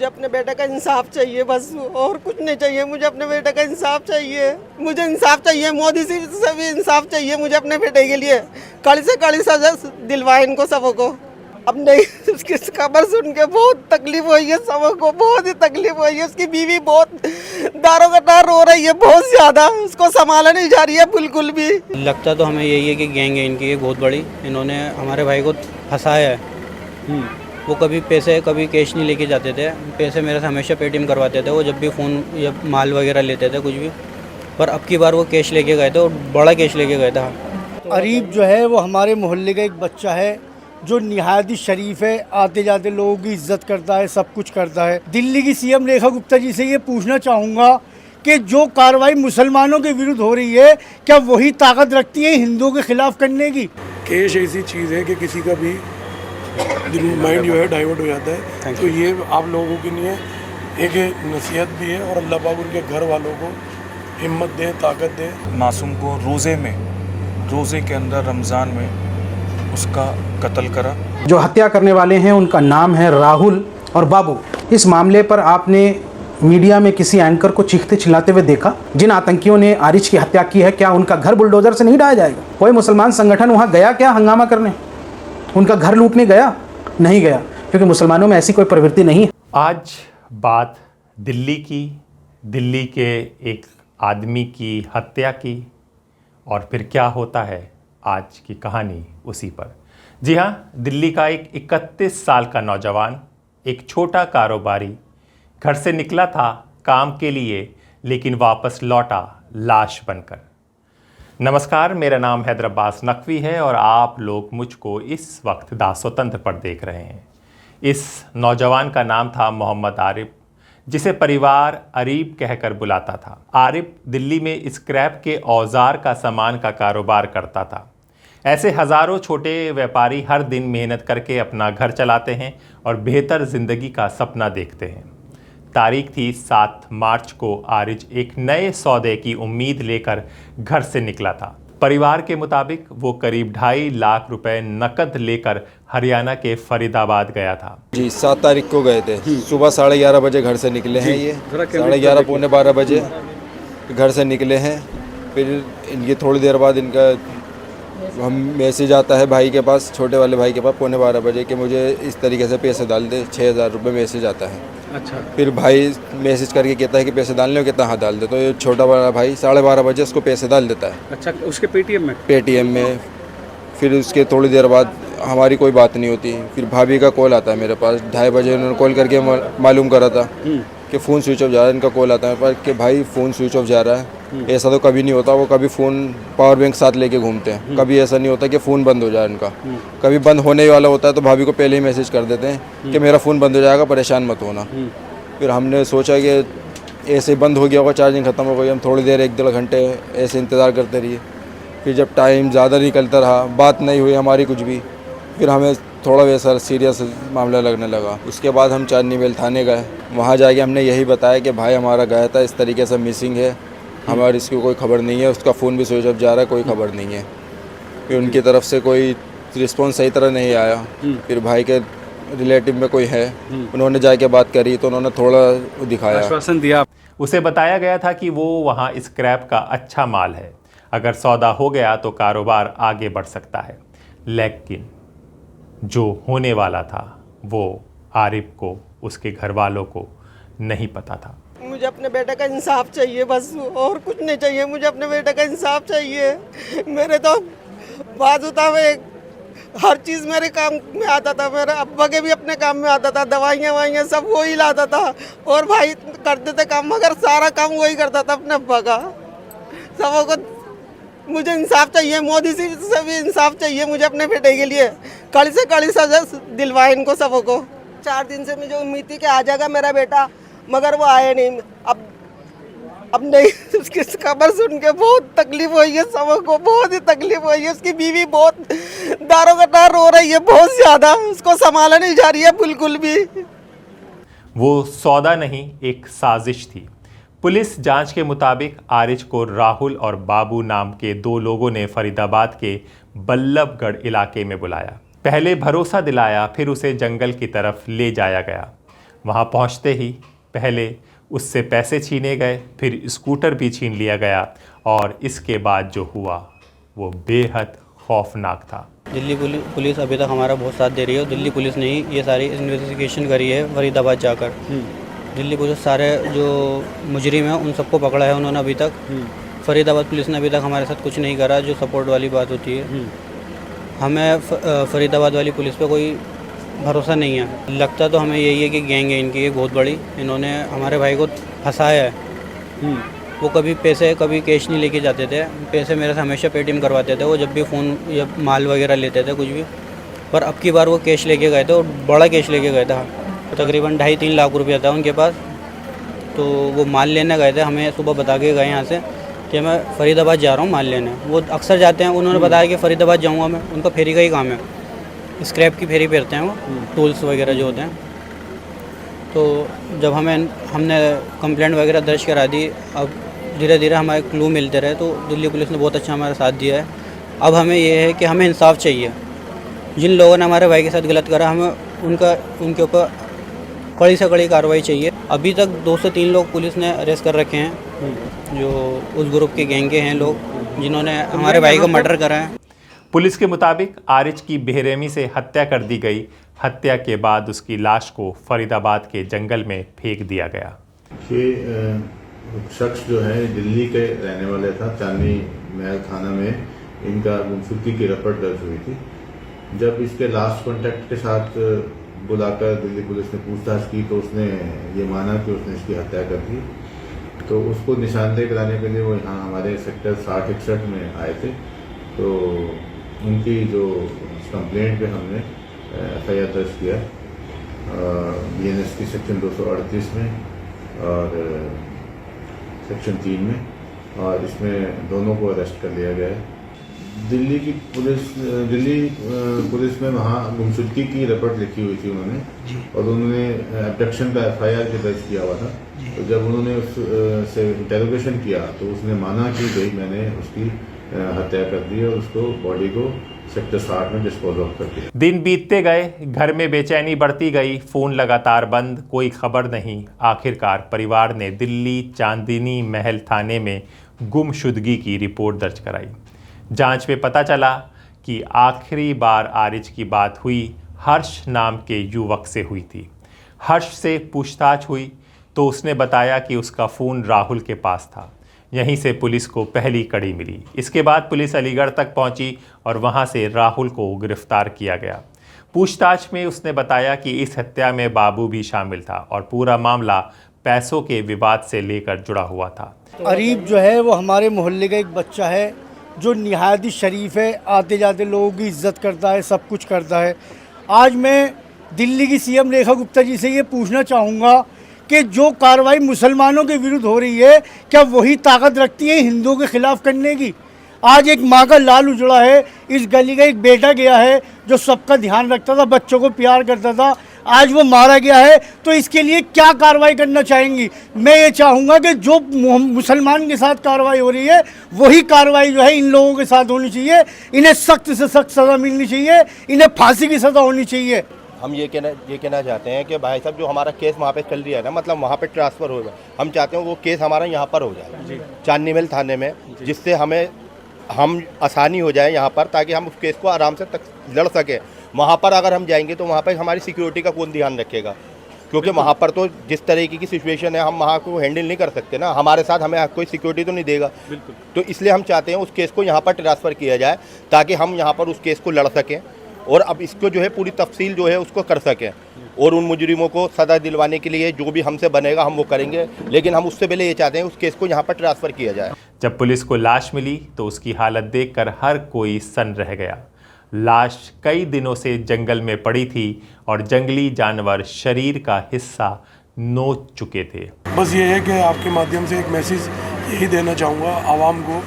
मुझे अपने बेटे का इंसाफ चाहिए, बस और कुछ नहीं चाहिए। मुझे अपने बेटे का इंसाफ चाहिए, मुझे इंसाफ चाहिए। मोदी से भी इंसाफ चाहिए मुझे अपने बेटे के लिए। कड़ी से कड़ी सजा दिलवाए इनको सबको। अब नहीं, उसकी खबर सुन के बहुत तकलीफ हुई है सबको, बहुत ही तकलीफ हुई है। उसकी बीवी बहुत दारोगदार रो रही है, बहुत ज़्यादा। उसको संभाला नहीं जा रही है बिल्कुल भी। लगता तो हमें यही है कि गैंग है इनकी एक बहुत बड़ी। इन्होंने हमारे भाई को फंसाया है। वो कभी पैसे कभी कैश नहीं लेके जाते थे। पैसे मेरे से हमेशा पेटीएम करवाते थे वो, जब भी फ़ोन या माल वगैरह लेते थे कुछ भी। पर अब की बार वो कैश लेके गए थे और बड़ा कैश लेके गए थे। अरीब जो है वो हमारे मोहल्ले का एक बच्चा है जो निहायत ही शरीफ है, आते जाते लोगों की इज्जत करता है, सब कुछ करता है। दिल्ली की सीएम रेखा गुप्ता जी से ये पूछना चाहूँगा कि जो कार्रवाई मुसलमानों के विरुद्ध हो रही है, क्या वही ताकत रखती है हिंदुओं के खिलाफ करने की? कैश ऐसी चीज़ है कि किसी का भी माइंड जो है डाइवर्ट हो जाता है। तो ये आप लोगों के लिए एक नसीहत भी है, और अल्लाह पाक उनके घर वालों को हिम्मत दे, ताकत दे। मासूम को रोज़े के अंदर रमज़ान में उसका कत्ल करा। जो हत्या करने वाले हैं उनका नाम है राहुल और बाबू। इस मामले पर आपने मीडिया में किसी एंकर को चीखते चिल्लाते हुए देखा? जिन आतंकियों ने आरिज की हत्या की है, क्या उनका घर बुलडोजर से नहीं ढाया जाएगा? कोई मुसलमान संगठन वहां गया क्या हंगामा करने? उनका घर लूटने गया? नहीं गया, क्योंकि मुसलमानों में ऐसी कोई प्रवृत्ति नहीं है। आज बात दिल्ली के एक आदमी की हत्या की, और फिर क्या होता है आज की कहानी उसी पर। जी हाँ, दिल्ली का एक 31 साल का नौजवान, एक छोटा कारोबारी, घर से निकला था काम के लिए, लेकिन वापस लौटा लाश बनकर। नमस्कार, मेरा नाम हैदर अब्बास नकवी है और आप लोग मुझको इस वक्त दा स्वतंत्र पर देख रहे हैं। इस नौजवान का नाम था मोहम्मद आरिफ, जिसे परिवार अरीब कहकर बुलाता था। आरिफ दिल्ली में स्क्रैप के औजार का सामान का कारोबार करता था। ऐसे हज़ारों छोटे व्यापारी हर दिन मेहनत करके अपना घर चलाते हैं और बेहतर ज़िंदगी का सपना देखते हैं। तारीख थी 7 मार्च को आरिज एक नए सौदे की उम्मीद लेकर घर से निकला था। परिवार के मुताबिक वो करीब 2.5 लाख रुपए नकद लेकर हरियाणा के फरीदाबाद गया था। जी 7 तारीख को गए थे। सुबह 11:30 बजे घर से निकले हैं। ये 11:30 पौने 12 बजे घर से निकले हैं। फिर इनकी थोड़ी देर बाद इनका हम मैसेज आता है भाई के पास, छोटे वाले भाई के पास, पौने 12 बजे कि मुझे इस तरीके से पैसे डाल दे। 6,000 रुपये मैसेज आता है। अच्छा। फिर भाई मैसेज करके कहता है कि पैसे डालने हो, कितना? हाँ डाल दे। तो ये छोटा वाला भाई 12:30 बजे उसको पैसे डाल देता है। अच्छा, उसके पेटीएम में। फिर उसके थोड़ी देर बाद हमारी कोई बात नहीं होती। फिर भाभी का कॉल आता है मेरे पास। 2:30 बजे उन्होंने कॉल करके मालूम करा था कि फ़ोन स्विच ऑफ जा रहा है। इनका कॉल आता है मेरे पास कि भाई फ़ोन स्विच ऑफ जा रहा है। ऐसा तो कभी नहीं होता। वो कभी फ़ोन पावर बैंक साथ लेके घूमते हैं। कभी ऐसा नहीं होता कि फ़ोन बंद हो जाए इनका। कभी बंद होने वाला होता है तो भाभी को पहले ही मैसेज कर देते हैं कि मेरा फ़ोन बंद हो जाएगा, परेशान मत होना। फिर हमने सोचा कि ऐसे बंद हो गया होगा, चार्जिंग ख़त्म हो गई। हम थोड़ी देर 1-1.5 घंटे ऐसे इंतज़ार करते रहिए। फिर जब टाइम ज़्यादा निकलता रहा, बात नहीं हुई हमारी कुछ भी, फिर हमें थोड़ा वैसा सीरियस मामला लगने लगा। उसके बाद हम चांदनी बेल थाने गए। वहाँ जाके हमने यही बताया कि भाई हमारा गया था, इस तरीके से मिसिंग है, हमारी इसकी कोई खबर नहीं है, उसका फ़ोन भी स्विच ऑफ जा रहा है, कोई खबर नहीं है। फिर उनकी तरफ से कोई रिस्पॉन्स सही तरह नहीं आया। फिर भाई के रिलेटिव में कोई है, उन्होंने जाके बात करी तो उन्होंने थोड़ा दिखाया, आश्वासन दिया। उसे बताया गया था कि वो वहाँ स्क्रैप का अच्छा माल है, अगर सौदा हो गया तो कारोबार आगे बढ़ सकता है। लेकिन जो होने वाला था वो आरिफ को, उसके घर वालों को नहीं पता था। मुझे अपने बेटे का इंसाफ चाहिए, बस और कुछ नहीं चाहिए। मुझे अपने बेटे का इंसाफ चाहिए। मेरे तो बाजू था, हर चीज़ मेरे काम में आता था। मेरे अब्बा के भी अपने काम में आता था, दवाइयाँ वाइयाँ सब वही लाता था, और भाई करते थे काम, मगर सारा काम वही करता था अपने अब्बा का। सबको मुझे इंसाफ चाहिए, मोदी से भी इंसाफ चाहिए मुझे अपने बेटे के लिए। कड़ी से कड़ी सजा दिलवाए इनको सबको। 4 दिन से मुझे उम्मीद थी कि आ जाएगा मेरा बेटा, मगर वो आया नहीं। अब नहीं, उसकी खबर सुन के बहुत तकलीफ हुई है सबको, बहुत ही तकलीफ हुई है। उसकी बीवी बहुत दारोगदार रो रही है, बहुत ज़्यादा। उसको संभाला नहीं जा रही है बिल्कुल भी। वो सौदा नहीं, एक साजिश थी। पुलिस जांच के मुताबिक आरिज को राहुल और बाबू नाम के 2 लोगों ने फरीदाबाद के बल्लभगढ़ इलाके में बुलाया। पहले भरोसा दिलाया, फिर उसे जंगल की तरफ ले जाया गया। वहाँ पहुँचते ही पहले उससे पैसे छीने गए, फिर स्कूटर भी छीन लिया गया और इसके बाद जो हुआ वो बेहद खौफनाक था। दिल्ली पुलिस अभी तक हमारा बहुत साथ दे रही है। दिल्ली पुलिस ने ही ये सारी इन्वेस्टिगेशन करी है फरीदाबाद जाकर। दिल्ली पुलिस सारे जो मुजरिम हैं उन सबको पकड़ा है उन्होंने अभी तक। फरीदाबाद पुलिस ने अभी तक हमारे साथ कुछ नहीं करा, जो सपोर्ट वाली बात होती है। हमें फरीदाबाद वाली पुलिस पे कोई भरोसा नहीं है। लगता तो हमें यही है कि गैंग है इनकी एक बहुत बड़ी। इन्होंने हमारे भाई को फंसाया है। वो कभी पैसे कभी कैश नहीं लेके जाते थे। पैसे मेरे से हमेशा पेटीएम करवाते थे। वो जब भी फ़ोन या माल वगैरह लेते थे कुछ भी, पर अब की बार वो कैश लेके गए थे और बड़ा कैश लेके गए थे। तकरीबन 2.5-3 लाख रुपया था उनके पास। तो वो माल लेने गए थे, हमें सुबह बता के गए यहाँ से कि मैं फरीदाबाद जा रहा हूँ माल लेने। वो अक्सर जाते हैं, उन्होंने बताया कि फरीदाबाद जाऊँगा मैं। उनका फेरी का ही काम है, स्क्रैप की फेरी फेरते हैं वो, टूल्स वगैरह जो होते हैं। तो जब हमने कंप्लेंट वगैरह दर्ज करा दी, अब धीरे धीरे हमारे क्लू मिलते रहे, तो दिल्ली पुलिस ने बहुत अच्छा हमारा साथ दिया है। अब हमें ये है कि हमें इंसाफ चाहिए। जिन लोगों ने हमारे भाई के साथ गलत करा, हमें उनके ऊपर कड़ी से कड़ी कार्रवाई चाहिए। अभी तक 2 से 3 लोग पुलिस ने अरेस्ट कर रखे हैं, जो उस ग्रुप के गैंग के हैं लोग जिन्होंने हमारे भाई को मर्डर करा है। पुलिस के मुताबिक आरिज की बेरहमी से हत्या कर दी गई। हत्या के बाद उसकी लाश को फरीदाबाद के जंगल में फेंक दिया गया। ये शख्स जो है दिल्ली के रहने वाले था। चांदनी महल थाना में इनका गुमशुदगी की रिपोर्ट दर्ज हुई थी। जब इसके लास्ट कॉन्टैक्ट के साथ बुलाकर दिल्ली पुलिस ने पूछताछ की तो उसने ये माना कि उसने इसकी हत्या कर दी। तो उसको निशानदेही कराने के लिए वो यहाँ हमारे सेक्टर 60-61 में आए थे। तो उनकी जो कंप्लेंट पे हमने FIR दर्ज किया BNS की सेक्शन 238 में और सेक्शन 3 में, और इसमें दोनों को अरेस्ट कर लिया गया है। दिल्ली पुलिस में वहाँ गुमशुदगी की रिपोर्ट लिखी हुई थी उन्होंने, और उन्होंने अब्डक्शन का FIR भी दर्ज किया हुआ था। तो जब उन्होंने उससे इंटेरोगेशन किया तो उसने माना कि भाई मैंने उसकी हत्या कर दी और उसको बॉडी को सेक्टर 60 में डिस्पोज ऑफ कर दिया। दिन बीतते गए, घर में बेचैनी बढ़ती गई, फ़ोन लगातार बंद, कोई खबर नहीं। आखिरकार परिवार ने दिल्ली चांदनी महल थाने में गुमशुदगी की रिपोर्ट दर्ज कराई। जांच में पता चला कि आखिरी बार आरिज की बात हुई हर्ष नाम के युवक से हुई थी। हर्ष से पूछताछ हुई तो उसने बताया कि उसका फ़ोन राहुल के पास था। यहीं से पुलिस को पहली कड़ी मिली। इसके बाद पुलिस अलीगढ़ तक पहुंची और वहां से राहुल को गिरफ्तार किया गया। पूछताछ में उसने बताया कि इस हत्या में बाबू भी शामिल था और पूरा मामला पैसों के विवाद से लेकर जुड़ा हुआ था। अरीब जो है वो हमारे मोहल्ले का एक बच्चा है जो निहायत शरीफ है, आते जाते लोगों की इज्जत करता है, सब कुछ करता है। आज मैं दिल्ली की CM रेखा गुप्ता जी से ये पूछना चाहूँगा कि जो कार्रवाई मुसलमानों के विरुद्ध हो रही है, क्या वही ताकत रखती है हिंदुओं के खिलाफ करने की? आज एक माँ का लाल उजड़ा है, इस गली का एक बेटा गया है जो सबका ध्यान रखता था, बच्चों को प्यार करता था, आज वो मारा गया है। तो इसके लिए क्या कार्रवाई करना चाहेंगी? मैं ये चाहूँगा कि जो मुसलमान के साथ कार्रवाई हो रही है वही कार्रवाई जो है इन लोगों के साथ होनी चाहिए। इन्हें सख्त से सख्त सज़ा मिलनी चाहिए, इन्हें फांसी की सज़ा होनी चाहिए। हम ये कहना चाहते हैं कि भाई साहब जो हमारा केस वहाँ पे चल रहा है ना, मतलब वहाँ पे ट्रांसफ़र होगा, हम चाहते हैं वो केस हमारा यहाँ पर हो जाए चांदनी महल थाने में, जिससे हम आसानी हो जाए यहाँ पर, ताकि हम उस केस को आराम से लड़ सकें। वहाँ पर अगर हम जाएंगे तो वहाँ पर हमारी सिक्योरिटी का कौन ध्यान रखेगा? क्योंकि वहाँ पर तो जिस तरीके की सिचुएशन है हम वहाँ को हैंडल नहीं कर सकते ना, हमारे साथ हमें कोई सिक्योरिटी तो नहीं देगा। तो इसलिए हम चाहते हैं उस केस को यहाँ पर ट्रांसफ़र किया जाए ताकि हम यहाँ पर उस केस को लड़ सकें और अब इसको जो है पूरी तफसील जो है उसको कर सकें, और उन मुजरिमों को सज़ा दिलवाने के लिए जो भी हमसे बनेगा हम वो करेंगे। लेकिन हम उससे पहले ये चाहते हैं उस केस को यहाँ पर ट्रांसफ़र किया जाए। जब पुलिस को लाश मिली तो उसकी हालत देखकर हर कोई सन्न रह गया। लाश कई दिनों से जंगल में पड़ी थी और जंगली जानवर शरीर का हिस्सा नोच चुके थे। बस ये है कि आपके माध्यम से एक मैसेज यही देना चाहूँगा आवाम को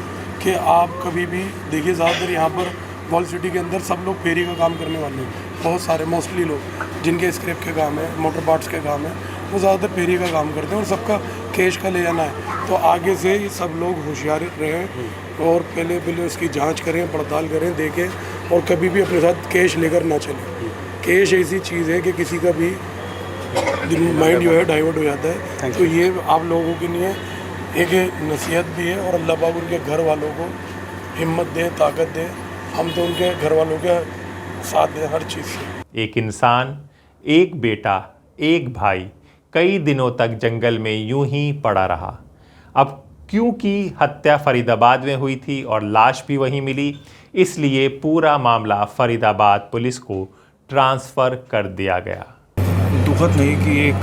कि आप कभी भी देखिए, ज़्यादातर यहाँ पर वॉल सिटी के अंदर सब लोग फेरी का काम करने वाले हैं। बहुत सारे मोस्टली लोग जिनके स्क्रैप के काम है, मोटर पार्ट्स के काम है, वो ज़्यादातर फेरी का काम करते हैं और सबका कैश का ले जाना है। तो आगे से सब लोग होशियार रहें और पहले उसकी जांच करें, पड़ताल करें, देखें, और कभी भी अपने साथ कैश लेकर ना चलें। कैश ऐसी चीज़ है कि किसी का भी माइंड जो है डाइवर्ट हो जाता है। तो ये आप लोगों के लिए एक नसीहत भी है, और अल्लाह पाक उनके घर वालों को हिम्मत दे, ताकत दे। हम तो उनके घर वालों के साथ दें हर चीज़ से। एक इंसान, एक बेटा, एक भाई कई दिनों तक जंगल में यूं ही पड़ा रहा। अब क्योंकि हत्या फरीदाबाद में हुई थी और लाश भी वहीं मिली, इसलिए पूरा मामला फरीदाबाद पुलिस को ट्रांसफ़र कर दिया गया। दुखद नहीं कि एक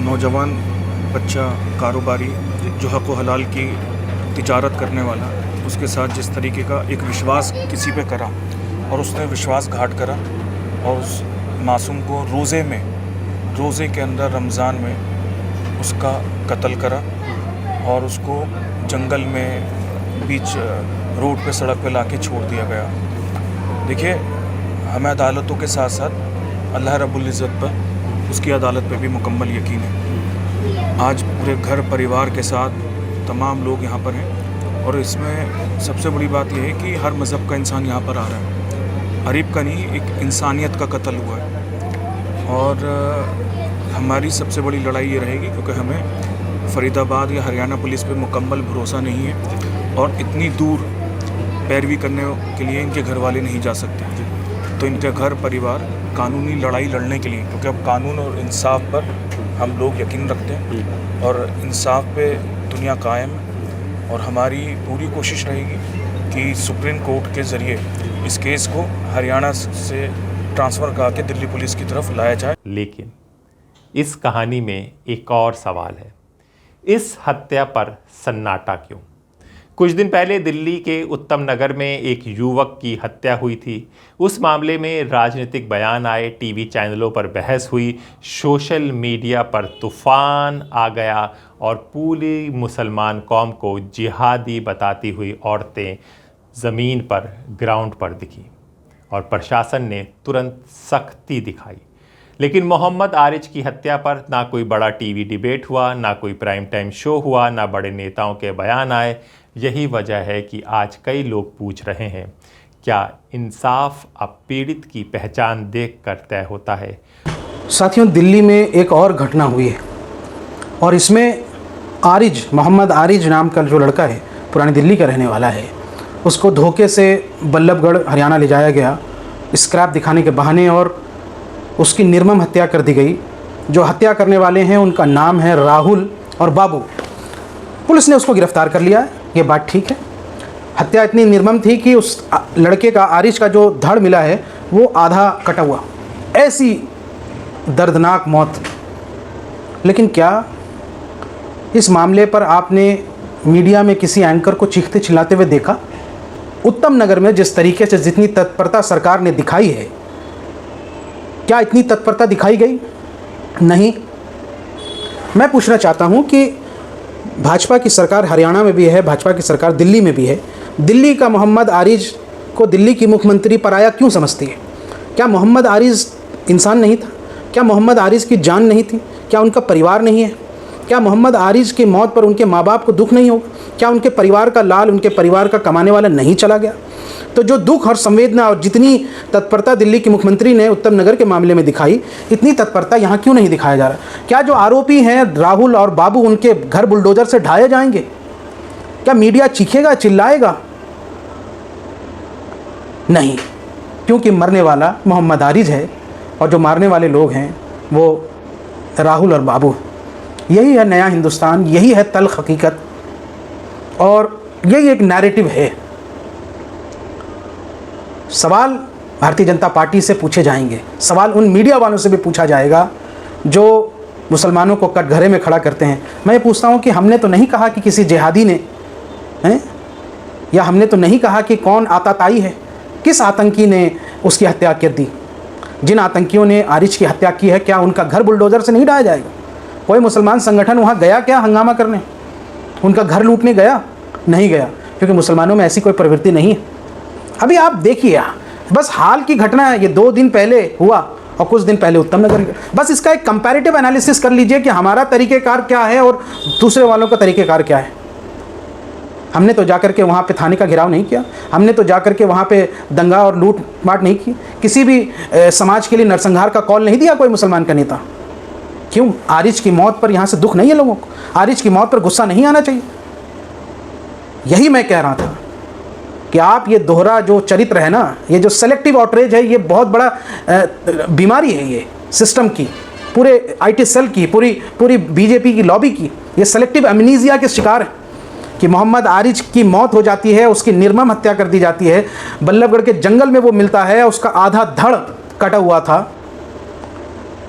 नौजवान बच्चा कारोबारी जो हक व हलाल की तिजारत करने वाला, उसके साथ जिस तरीके का एक विश्वास किसी पे करा और उसने विश्वासघात करा और उस मासूम को रोज़े के अंदर रमज़ान में उसका कत्ल करा और उसको जंगल में बीच रोड पे सड़क पे लाके छोड़ दिया गया। देखिए, हमें अदालतों के साथ साथ अल्लाह रब्बुल इज़्ज़त पर, उसकी अदालत पे भी मुकम्मल यकीन है। आज पूरे घर परिवार के साथ तमाम लोग यहाँ पर हैं और इसमें सबसे बड़ी बात यह है कि हर मज़हब का इंसान यहाँ पर आ रहा है। गरीब का नहीं, एक इंसानियत का कत्ल हुआ है। और हमारी सबसे बड़ी लड़ाई ये रहेगी, क्योंकि हमें फरीदाबाद या हरियाणा पुलिस पे मुकम्मल भरोसा नहीं है और इतनी दूर पैरवी करने के लिए इनके घर वाले नहीं जा सकते। तो इनके घर परिवार कानूनी लड़ाई लड़ने के लिए, क्योंकि अब कानून और इंसाफ पर हम लोग यकीन रखते हैं और इंसाफ पे दुनिया कायम है। और हमारी पूरी कोशिश रहेगी कि सुप्रीम कोर्ट के ज़रिए इस केस को हरियाणा से ट्रांसफ़र करा के दिल्ली पुलिस की तरफ लाया जाए। लेकिन इस कहानी में एक और सवाल है, इस हत्या पर सन्नाटा क्यों? कुछ दिन पहले दिल्ली के उत्तम नगर में एक युवक की हत्या हुई थी। उस मामले में राजनीतिक बयान आए, टीवी चैनलों पर बहस हुई, सोशल मीडिया पर तूफ़ान आ गया और पूरी मुसलमान कौम को जिहादी बताती हुई औरतें ज़मीन पर, ग्राउंड पर दिखी और प्रशासन ने तुरंत सख्ती दिखाई। लेकिन मोहम्मद आरिज की हत्या पर ना कोई बड़ा टीवी डिबेट हुआ, ना कोई प्राइम टाइम शो हुआ, ना बड़े नेताओं के बयान आए। यही वजह है कि आज कई लोग पूछ रहे हैं, क्या इंसाफ अब पीड़ित की पहचान देखकर तय होता है? साथियों, दिल्ली में एक और घटना हुई है और इसमें आरिज, मोहम्मद आरिज नाम का जो लड़का है, पुरानी दिल्ली का रहने वाला है, उसको धोखे से बल्लभगढ़ हरियाणा ले जाया गया स्क्रैप दिखाने के बहाने और उसकी निर्मम हत्या कर दी गई। जो हत्या करने वाले हैं उनका नाम है राहुल और बाबू। पुलिस ने उसको गिरफ्तार कर लिया, ये बात ठीक है। हत्या इतनी निर्मम थी कि उस लड़के का, आरिज का जो धड़ मिला है वो आधा कटा हुआ, ऐसी दर्दनाक मौत। लेकिन क्या इस मामले पर आपने मीडिया में किसी एंकर को चीखते चिल्लाते हुए देखा? उत्तम नगर में जिस तरीके से जितनी तत्परता सरकार ने दिखाई है, क्या इतनी तत्परता दिखाई गई? नहीं। मैं पूछना चाहता हूं कि भाजपा की सरकार हरियाणा में भी है, भाजपा की सरकार दिल्ली में भी है। दिल्ली का मोहम्मद आरिज को दिल्ली की मुख्यमंत्री पराया क्यों समझती है? क्या मोहम्मद आरिज इंसान नहीं था? क्या मोहम्मद आरिज की जान नहीं थी? क्या उनका परिवार नहीं है? क्या मोहम्मद आरिज की मौत पर उनके माँ बाप को दुख नहीं होगा? क्या उनके परिवार का लाल, उनके परिवार का कमाने वाला नहीं चला गया? तो जो दुख और संवेदना और जितनी तत्परता दिल्ली की मुख्यमंत्री ने उत्तम नगर के मामले में दिखाई, इतनी तत्परता यहाँ क्यों नहीं दिखाया जा रहा? क्या जो आरोपी हैं राहुल और बाबू, उनके घर बुलडोजर से ढाए जाएंगे? क्या मीडिया चीखेगा, चिल्लाएगा? नहीं, क्योंकि मरने वाला मोहम्मद आरिज है और जो मारने वाले लोग हैं वो राहुल और बाबू। यही है नया हिंदुस्तान, यही है तल्ख हकीकत और यही एक नैरेटिव है। सवाल भारतीय जनता पार्टी से पूछे जाएंगे, सवाल उन मीडिया वालों से भी पूछा जाएगा जो मुसलमानों को कटघरे में खड़ा करते हैं। मैं ये पूछता हूँ कि हमने तो नहीं कहा कि किसी जिहादी ने हैं, या हमने तो नहीं कहा कि कौन आताताई है, किस आतंकी ने उसकी हत्या कर दी? जिन आतंकियों ने आरिज की हत्या की है, क्या उनका घर बुलडोज़र से नहीं ढाया जाएगा? कोई मुसलमान संगठन वहाँ गया क्या हंगामा करने? उनका घर लूटने गया? नहीं गया, क्योंकि मुसलमानों में ऐसी कोई प्रवृत्ति नहीं है। अभी आप देखिए, बस हाल की घटना है, ये 2 दिन पहले हुआ और कुछ दिन पहले उत्तम नगर। बस इसका एक कंपैरेटिव एनालिसिस कर लीजिए कि हमारा तरीक़ेकार क्या है और दूसरे वालों का तरीक़ेकार क्या है। हमने तो जाकर के वहाँ पे थाने का घेराव नहीं किया, हमने तो जाकर के वहाँ पे दंगा और लूट माट नहीं की, किसी भी समाज के लिए नरसंहार का कॉल नहीं दिया कोई मुसलमान का नेता। क्यों आरिज की मौत पर यहाँ से दुख नहीं है लोगों को? आरिज की मौत पर गुस्सा नहीं आना चाहिए? यही मैं कह रहा था कि आप ये दोहरा जो चरित्र है ना, ये जो सेलेक्टिव आउटरेज है, ये बहुत बड़ा बीमारी है ये सिस्टम की, पूरे आईटी सेल की, पूरी बीजेपी की लॉबी की। ये सेलेक्टिव अमनीजिया के शिकार है कि मोहम्मद आरिज की मौत हो जाती है, उसकी निर्मम हत्या कर दी जाती है, बल्लभगढ़ के जंगल में वो मिलता है, उसका आधा धड़ कटा हुआ था।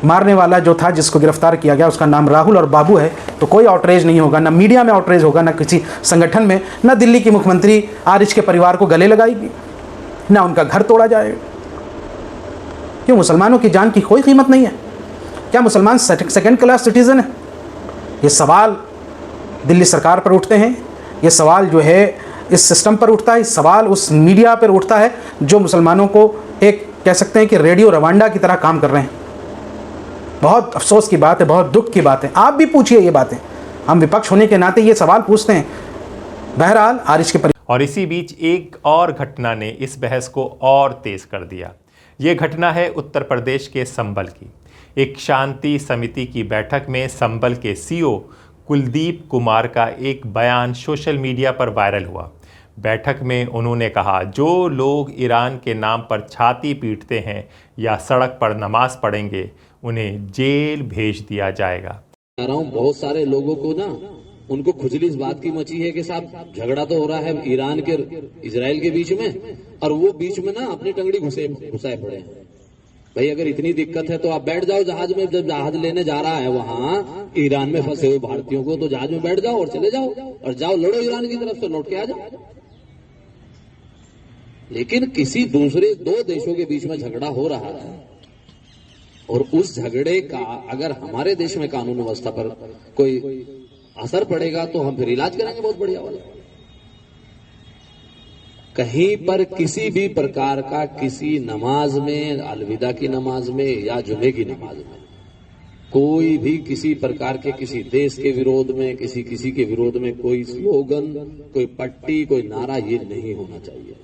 मारने वाला जो था, जिसको गिरफ्तार किया गया, उसका नाम राहुल और बाबू है। तो कोई आउटरेज नहीं होगा, ना मीडिया में आउटरेज होगा, ना किसी संगठन में, ना दिल्ली की मुख्यमंत्री आरिज के परिवार को गले लगाएगी, ना उनका घर तोड़ा जाएगा। क्यों? मुसलमानों की जान की कोई कीमत नहीं है क्या? मुसलमान सेकंड क्लास सिटीजन है? ये सवाल दिल्ली सरकार पर उठते हैं, ये सवाल जो है इस सिस्टम पर उठता है, इस सवाल उस मीडिया पर उठता है जो मुसलमानों को एक कह सकते हैं कि रेडियो रवांडा की तरह काम कर रहे हैं। बहुत अफसोस की बात है, बहुत दुख की बात है। आप भी पूछिए ये बातें, हम विपक्ष होने के नाते ये सवाल पूछते हैं। बहरहाल आरिज के और इसी बीच एक और घटना ने इस बहस को और तेज कर दिया। ये घटना है उत्तर प्रदेश के संभल की। एक शांति समिति की बैठक में संभल के सीईओ कुलदीप कुमार का एक बयान सोशल मीडिया पर वायरल हुआ। बैठक में उन्होंने कहा, जो लोग ईरान के नाम पर छाती पीटते हैं या सड़क पर नमाज पढ़ेंगे, उन्हें जेल भेज दिया जाएगा। बहुत सारे लोगों को ना, उनको खुजली इस बात की मची है कि साहब झगड़ा तो हो रहा है ईरान के इजराइल के बीच में, और वो बीच में ना अपनी टंगड़ी घुसाए पड़े हैं। भाई अगर इतनी दिक्कत है तो आप बैठ जाओ जहाज में। जब जहाज लेने जा रहा है वहां ईरान में फंसे हुए भारतीयों को, तो जहाज में बैठ जाओ और चले जाओ, और जाओ लड़ो ईरान की तरफ से, लौट के आ जाओ। लेकिन किसी दूसरे दो देशों के बीच में झगड़ा हो रहा है, और उस झगड़े का अगर हमारे देश में कानून व्यवस्था पर कोई असर पड़ेगा तो हम फिर इलाज करेंगे बहुत बढ़िया वाला। कहीं पर किसी भी प्रकार का किसी नमाज में, अलविदा की नमाज में या जुमे की नमाज में, कोई भी किसी प्रकार के किसी देश के विरोध में, किसी के विरोध में कोई स्लोगन, कोई पट्टी, कोई नारा, ये नहीं होना चाहिए।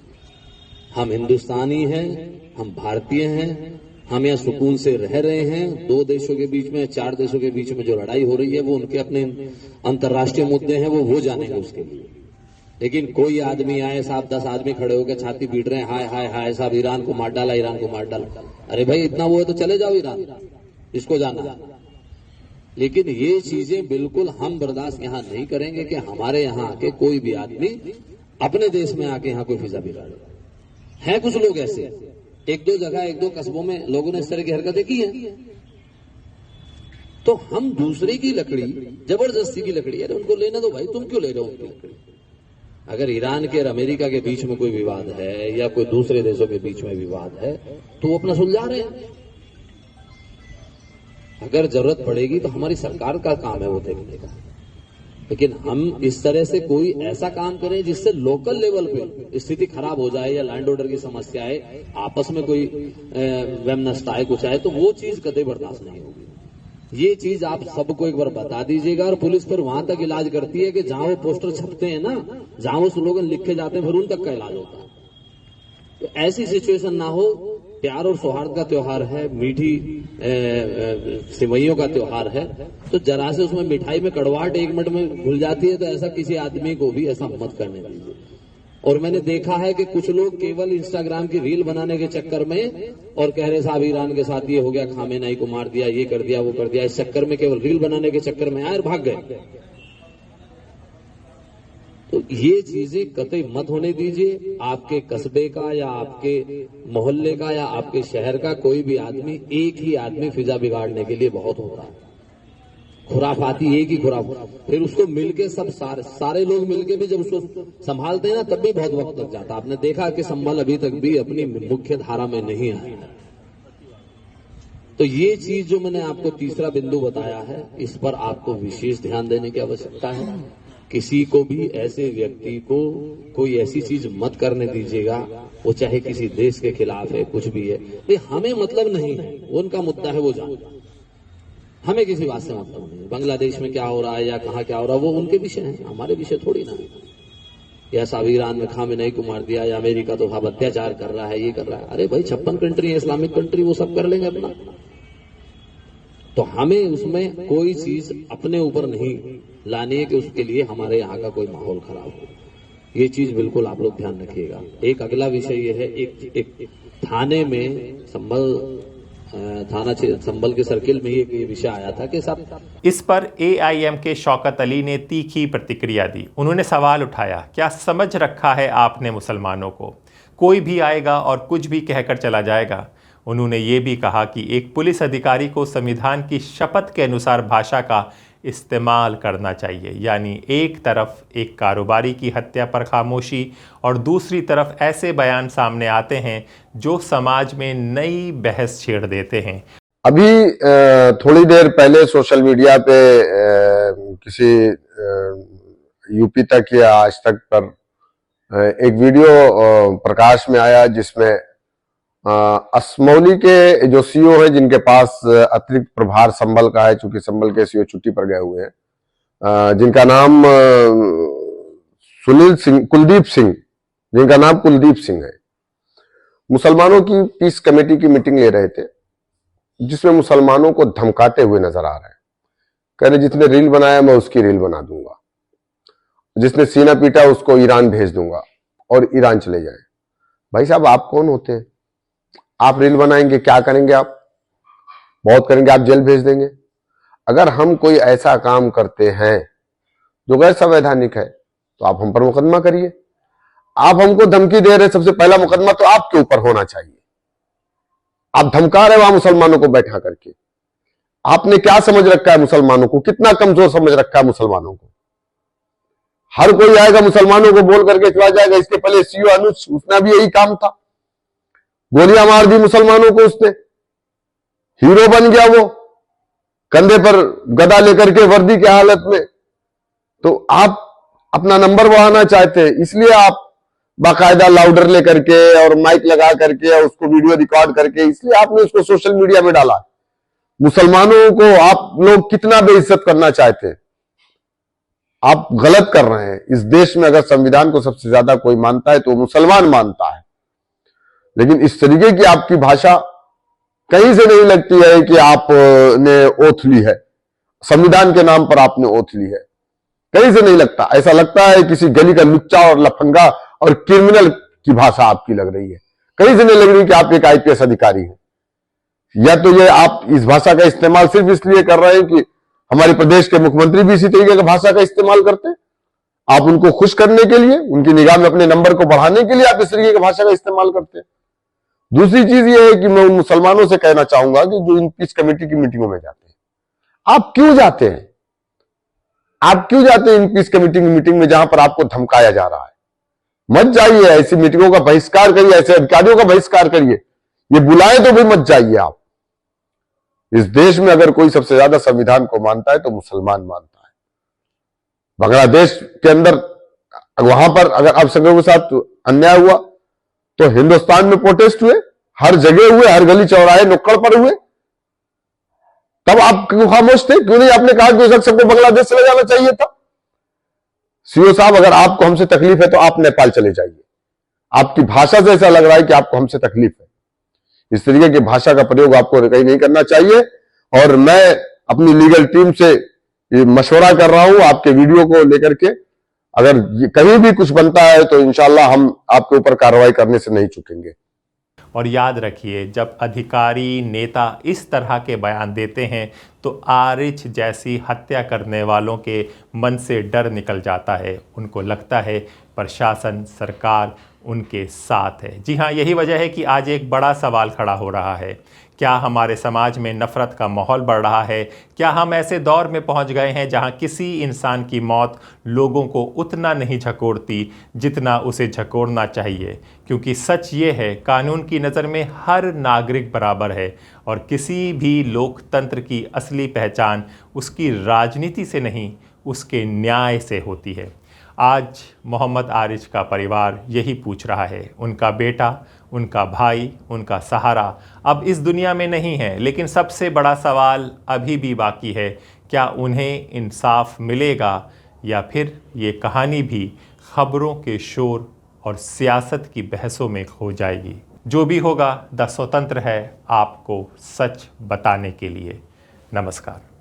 हम हिंदुस्तानी हैं, हम भारतीय हैं, हम यहाँ सुकून से रह रहे हैं। दो देशों के बीच में, चार देशों के बीच में जो लड़ाई हो रही है वो उनके अपने अंतर्राष्ट्रीय मुद्दे हैं, वो जानेंगे उसके लिए। लेकिन कोई आदमी आए, साहब 10 आदमी खड़े होकर छाती पीट रहे हैं, हाय हाय हाय साहब ईरान को मार डाला, ईरान को मार डाला। अरे भाई इतना वो है तो चले जाओ ईरान, इसको जाना। लेकिन ये चीजें बिल्कुल हम बर्दाश्त यहाँ नहीं करेंगे कि हमारे यहाँ आके कोई भी आदमी अपने देश में आके यहाँ कोई फिजा बिगाड़े। हैं कुछ लोग ऐसे, एक दो जगह, एक दो कस्बों में लोगों ने इस तरह की हरकतें की हैं। तो हम दूसरे की लकड़ी, जबरदस्ती की लकड़ी, अरे उनको लेने दो भाई, तुम क्यों ले रहे हो उनकी लकड़ी? अगर ईरान के और अमेरिका के बीच में कोई विवाद है या कोई दूसरे देशों के बीच में विवाद है तो वो अपना सुलझा रहे हैं। अगर जरूरत पड़ेगी तो हमारी सरकार का काम है वो देखने का। लेकिन हम इस तरह से कोई ऐसा काम करें जिससे लोकल लेवल पे स्थिति खराब हो जाए या लैंड ऑर्डर की समस्या है, आपस में कोई वैमनस्य आए, कुछ आए, तो वो चीज कतई बर्दाश्त नहीं होगी। ये चीज आप सबको एक बार बता दीजिएगा। और पुलिस पर वहां तक इलाज करती है कि जहां वो पोस्टर छपते हैं ना, जहां वो स्लोगन लिखे जाते हैं, फिर उन तक का इलाज होता है। तो ऐसी सिचुएशन ना हो। प्यार और सौहार्द का त्योहार है, मीठी सिवैयों का त्योहार है, तो जरा से उसमें मिठाई में कड़वाहट 1 मिनट में घुल जाती है, तो ऐसा किसी आदमी को भी ऐसा मत करने दीजिए। और मैंने देखा है कि कुछ लोग केवल इंस्टाग्राम की रील बनाने के चक्कर में और कह रहे साहब ईरान के साथ ये हो गया, खामेनेई को मार दिया, ये कर दिया, वो कर दिया, इस चक्कर में केवल रील बनाने के चक्कर में आए और भाग गए। तो ये चीजें कतई मत होने दीजिए। आपके कस्बे का या आपके मोहल्ले का या आपके शहर का कोई भी आदमी, एक ही आदमी फिजा बिगाड़ने के लिए बहुत हो रहा है। खुराफाती एक ही खुराफात, फिर उसको मिलके सब सारे लोग मिलके भी जब उसको संभालते हैं ना, तब भी बहुत वक्त लग जाता। आपने देखा कि संभल अभी तक भी अपनी मुख्य धारा में नहीं आया। तो ये चीज जो मैंने आपको तीसरा बिंदु बताया है, इस पर आपको विशेष ध्यान देने की आवश्यकता है। किसी को भी ऐसे व्यक्ति को कोई ऐसी चीज मत करने दीजिएगा, वो चाहे किसी देश के खिलाफ है, कुछ भी है, ये हमें मतलब नहीं है, वो उनका मुद्दा है, वो जान, हमें किसी बात से मतलब नहीं। बांग्लादेश में क्या हो रहा है या कहाँ क्या हो रहा है वो उनके विषय है, हमारे विषय थोड़ी ना है। या साहब ईरान में खामेनेई को मार दिया, या अमेरिका तो साहब अत्याचार कर रहा है, ये कर रहा है। अरे भाई 56 कंट्री है, इस्लामिक कंट्री, वो सब कर लेंगे अपना। तो हमें उसमें कोई चीज अपने ऊपर नहीं लानी है कि उसके लिए हमारे यहाँ का कोई माहौल खराब हो। ये चीज बिल्कुल आप लोग ध्यान रखिएगा। एक अगला विषय ये है, एक थाने में संभल के सर्किल में ये विषय आया था कि सब इस पर AIM के शौकत अली ने तीखी प्रतिक्रिया दी। उन्होंने सवाल उठाया, क्या समझ रखा है आपने मुसलमानों को? कोई भी आएगा और कुछ भी कहकर चला जाएगा। उन्होंने ये भी कहा कि एक पुलिस अधिकारी को संविधान की शपथ के अनुसार भाषा का इस्तेमाल करना चाहिए। यानी एक तरफ एक कारोबारी की हत्या पर खामोशी और दूसरी तरफ ऐसे बयान सामने आते हैं जो समाज में नई बहस छेड़ देते हैं। अभी थोड़ी देर पहले सोशल मीडिया पे किसी यूपी तक या आज तक पर एक वीडियो प्रकाश में आया जिसमें असमौली के जो सीओ है, जिनके पास अतिरिक्त प्रभार संभल का है, चूंकि संभल के सीओ छुट्टी पर गए हुए हैं, जिनका नाम कुलदीप सिंह है, मुसलमानों की पीस कमेटी की मीटिंग ले रहे थे, जिसमें मुसलमानों को धमकाते हुए नजर आ रहे हैं। कह रहे जिसने रील बनाया मैं उसकी रील बना दूंगा, जिसने सीना पीटा उसको ईरान भेज दूंगा और ईरान चले जाए। भाई साहब, आप कौन होते हैं? आप रील बनाएंगे, क्या करेंगे? आप बहुत करेंगे, आप जेल भेज देंगे। अगर हम कोई ऐसा काम करते हैं जो गैर संवैधानिक है तो आप हम पर मुकदमा करिए। आप हमको धमकी दे रहे, सबसे पहला मुकदमा तो आपके ऊपर होना चाहिए। आप धमका रहे वहां मुसलमानों को बैठा करके। आपने क्या समझ रखा है मुसलमानों को? कितना कमजोर समझ रखा है मुसलमानों को? हर कोई आएगा मुसलमानों को बोल करके चला जाएगा। इसके पहले सीओ अनुज, उसने भी यही काम था, गोलियां मार दी मुसलमानों को, उसने हीरो बन गया वो, कंधे पर गदा लेकर के वर्दी की हालत में। तो आप अपना नंबर बढ़ाना चाहते हैं, इसलिए आप बाकायदा लाउडर लेकर के और माइक लगा करके और उसको वीडियो रिकॉर्ड करके, इसलिए आपने उसको सोशल मीडिया में डाला। मुसलमानों को आप लोग कितना बेइज्जत करना चाहते हैं, आप गलत कर रहे हैं। इस देश में अगर संविधान को सबसे ज्यादा कोई मानता है तो मुसलमान मानता है, लेकिन इस तरीके की आपकी भाषा कहीं से नहीं लगती है कि आपने ओथ ली है, संविधान के नाम पर आपने ओथ ली है, कहीं से नहीं लगता। ऐसा लगता है किसी गली का लुच्चा और लफंगा और क्रिमिनल की भाषा आपकी लग रही है। कहीं से नहीं लग रही कि आप एक IPS अधिकारी हैं। या तो ये आप इस भाषा का इस्तेमाल सिर्फ इसलिए कर रहे हैं कि हमारे प्रदेश के मुख्यमंत्री भी इसी तरीके की भाषा का इस्तेमाल करते हैं, आप उनको खुश करने के लिए, उनकी निगाह में अपने नंबर को बढ़ाने के लिए आप इस तरीके की भाषा का इस्तेमाल करते हैं। दूसरी चीज ये है कि मैं उन मुसलमानों से कहना चाहूंगा कि जो इन पीस कमेटी की मीटिंगों में जाते हैं, आप क्यों जाते हैं? आप क्यों जाते हैं इन पीस कमेटी की मीटिंग में जहां पर आपको धमकाया जा रहा है? मत जाइए, ऐसी मीटिंगों का बहिष्कार करिए, ऐसे अधिकारियों का बहिष्कार करिए। ये बुलाए तो भी मत जाइए आप। इस देश में अगर कोई सबसे ज्यादा संविधान को मानता है तो मुसलमान मानता है। बांग्लादेश के अंदर वहां पर अगर अल्पसंख्यकों के साथ अन्याय हुआ तो हिंदुस्तान में प्रोटेस्ट हुए, हर जगह हुए, हर गली चौराहे नुक्कड़ पर हुए, तब आप क्यों खामोश थे? क्यों नहीं आपने कहा कि उस सबको बांग्लादेश चले जाना चाहिए था? सीओ साहब, अगर आपको हमसे तकलीफ है तो आप नेपाल चले जाइए। आपकी भाषा से ऐसा लग रहा है कि आपको हमसे तकलीफ है। इस तरीके की भाषा का प्रयोग आपको कहीं नहीं करना चाहिए। और मैं अपनी लीगल टीम से ये मशवरा कर रहा हूं आपके वीडियो को लेकर के, अगर कहीं भी कुछ बनता है तो इंशाल्लाह हम आपके ऊपर कार्रवाई करने से नहीं चूकेंगे। और याद रखिए, जब अधिकारी नेता इस तरह के बयान देते हैं तो आरिच जैसी हत्या करने वालों के मन से डर निकल जाता है। उनको लगता है प्रशासन, सरकार उनके साथ है। जी हाँ, यही वजह है कि आज एक बड़ा सवाल खड़ा हो रहा है। क्या हमारे समाज में नफ़रत का माहौल बढ़ रहा है? क्या हम ऐसे दौर में पहुंच गए हैं जहां किसी इंसान की मौत लोगों को उतना नहीं झकोड़ती जितना उसे झकोड़ना चाहिए? क्योंकि सच ये है, कानून की नज़र में हर नागरिक बराबर है और किसी भी लोकतंत्र की असली पहचान उसकी राजनीति से नहीं, उसके न्याय से होती है। आज मोहम्मद आरिच का परिवार यही पूछ रहा है। उनका बेटा, उनका भाई, उनका सहारा अब इस दुनिया में नहीं है, लेकिन सबसे बड़ा सवाल अभी भी बाकी है, क्या उन्हें इंसाफ मिलेगा या फिर ये कहानी भी खबरों के शोर और सियासत की बहसों में खो जाएगी? जो भी होगा, द स्वतंत्र है आपको सच बताने के लिए। नमस्कार।